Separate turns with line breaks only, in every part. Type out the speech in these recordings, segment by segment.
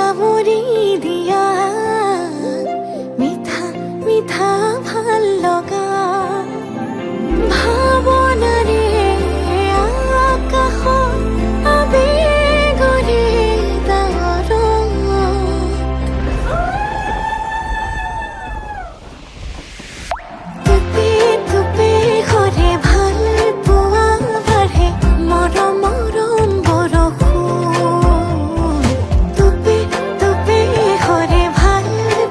সামৰি দিয়া মিঠা মিঠা ভাল লগা ভাৱনাৰে আকাশত আবেগৰে ডাৱৰত টুপে টুপে সৰে ভাল পোৱা বাঢ়ে মৰম মৰম বৰষুণ টুপে টুপে সৰে ভাল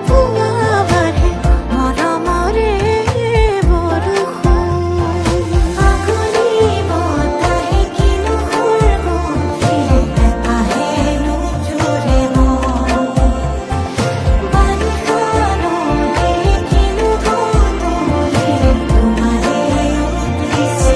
পোৱা বাঢ়ে মৰমৰে বৰষুণ আগলি বতাহে কিনো সুৰগন্ধিৰে আহে নোজোৰে মন বাৰিষা ৰ'দে কিনো গধূলিৰে তোমাৰে উঠিছে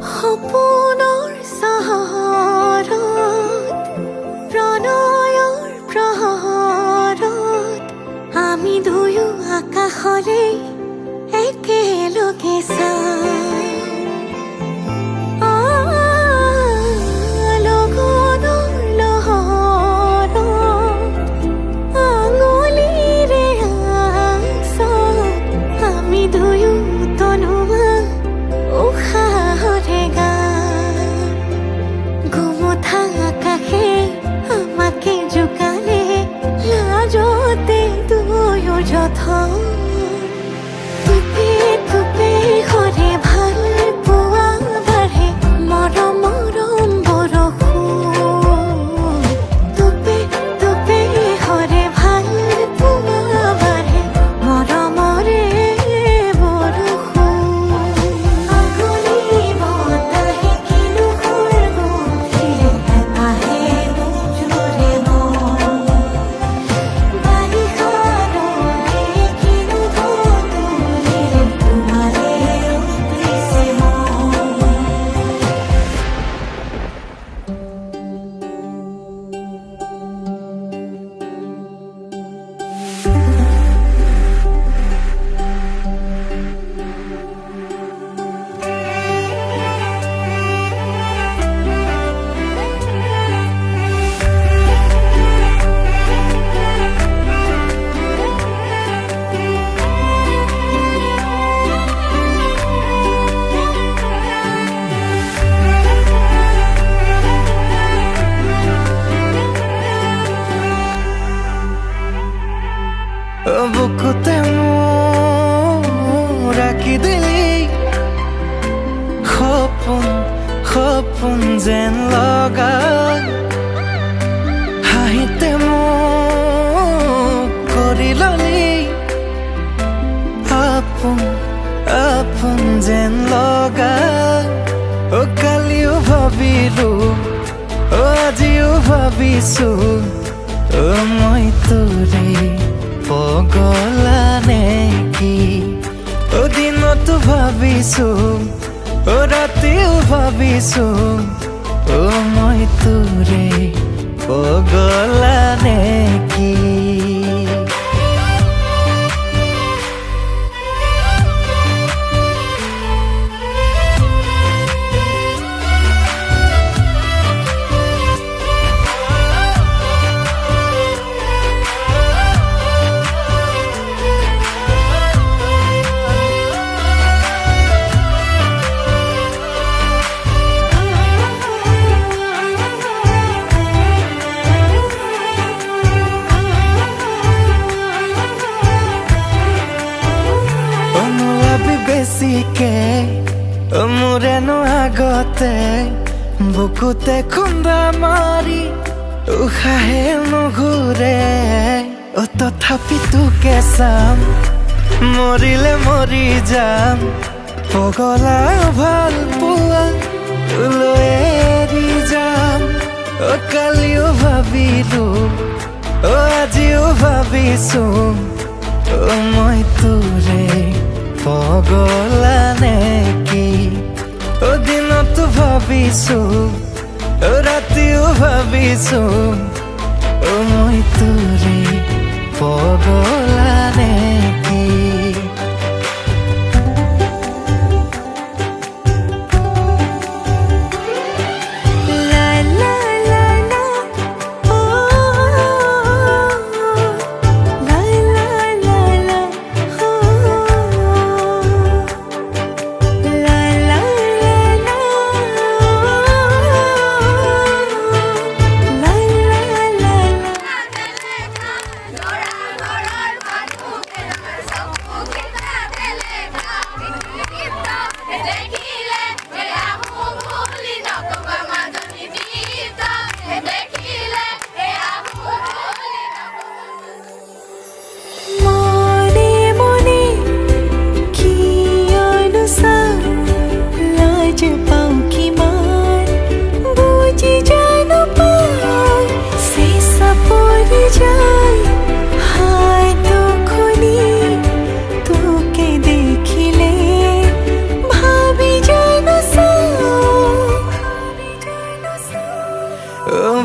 সপোনৰ চহৰত প্ৰণয়ৰ প্ৰহৰত আমি দুয়ো আকাশলে একেলগে লগনৰ লহৰত আঙুলিৰে আঁচত আমি দুয়ো তনুৱা উশাহৰে গান গোমঠা আকাশে আমাকে জোকালে লাজতে দুয়ো যথন টুপে টুপে সৰে ভাল পোৱা বাঢ়ে মৰম মৰম বৰষুণ টুপে টুপে সৰে ভাল পোৱা বাঢ়ে মৰমৰে বৰষুণ আগলি বতাহে কিনো সুৰগন্ধিৰে আহে নোজোৰে মন বাৰিষা ৰ'দে কিনো গধূলিৰে তোমাৰে উঠিছে মন
বুকুতে মোৰ ৰাখি দিলি সপোন সপোন যেন লগা হাঁহিতে মোক কৰি ললি আপোন আপোন যেন লগা অ কালিও ভাবিলো অ আজিও ভাবিছো অ মই তোৰে পগলা নেকি অ দিনতো ভাবিছো অ ৰাতিও ভাবিছো অ মই তোৰে পগলা নেকি বেছিকে মোৰেনো আগতে বুকুতে খুন্দা মাৰি উশাহে নুঘূৰে অ তথাপি তোকে চাম মৰিলে মৰি যাম পগলা ভাল পোৱা লৈ এৰি যাম অ কালিও ভাবিলো অ আজিও ভাবিছো অ মই তোৰে পগলা ভাবিছো ৰাতিও ভাবিছো মই তোৰে পগলা নেকি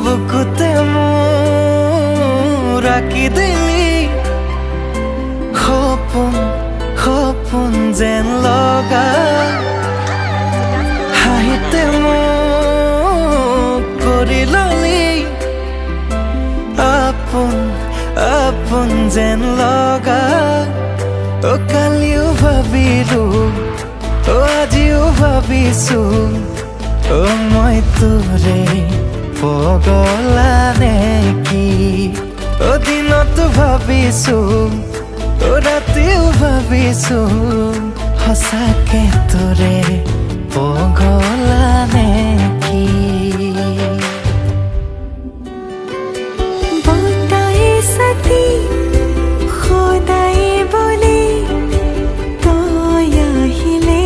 বুকুতে মোৰ ৰাখি দিলি সপোন সপোন যেন লগা হাঁহিতে মোক কৰি ললি আপোন আপোন যেন লগা কালিও ভাবিলো আজিও ভাবিছো মই তোৰে পগলা নেকি দিনতো ভাবিছো ৰাতিও ভাবিছো সঁচাকে তোৰে পগলা নেকি
বতাহে সাথী সদায় বলে তই আহিলে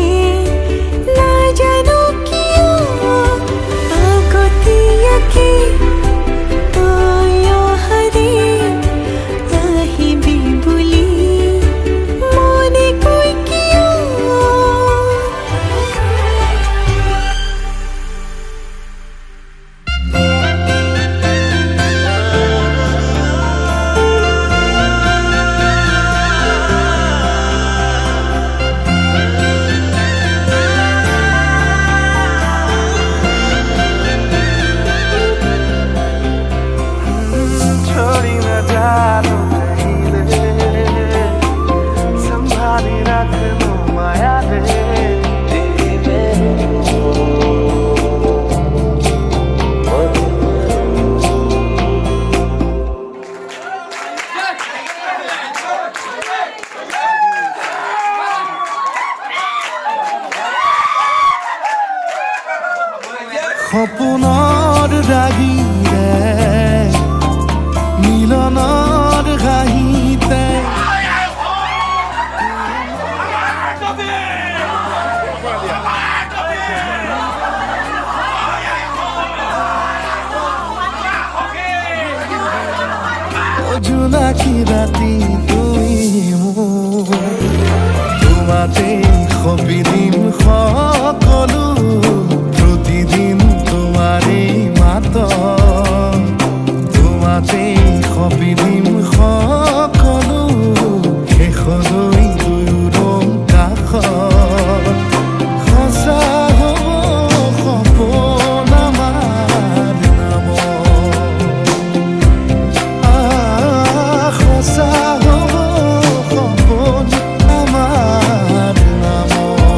নাজানো কিয় আগতীয়াকে তই অহাৰে আহিবি বুলি মনে কৈ কিয়
छोड़ी न जानो कहीं दे संभाली रख लो माया दे সপোনৰ ৰাগিৰে মিলনৰ ঘাঁহিতে জোনাকী ৰাতি তুমি মোৰ তোমাতে সপি দিম সকলো প্ৰতিদিন তোমাৰে মাত তোমাতে সপি দিম সকলো শেষলৈ দুয়োৰ কাষত সঁচা হ'ব সপোন আমাৰ নামত সঁচা হ'ব সপোন আমাৰ নামত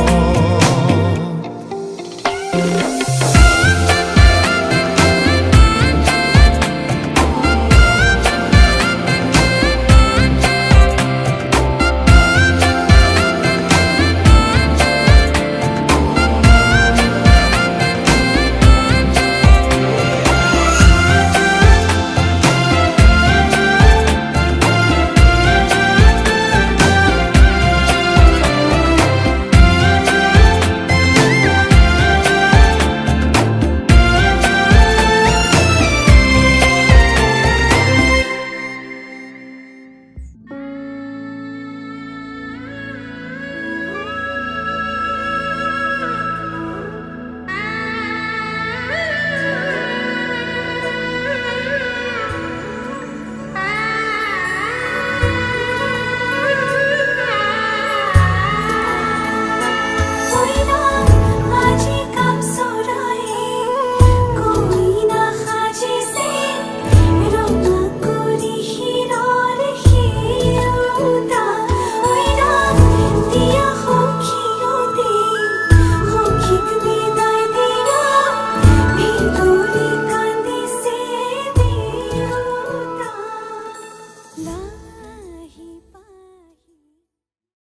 লা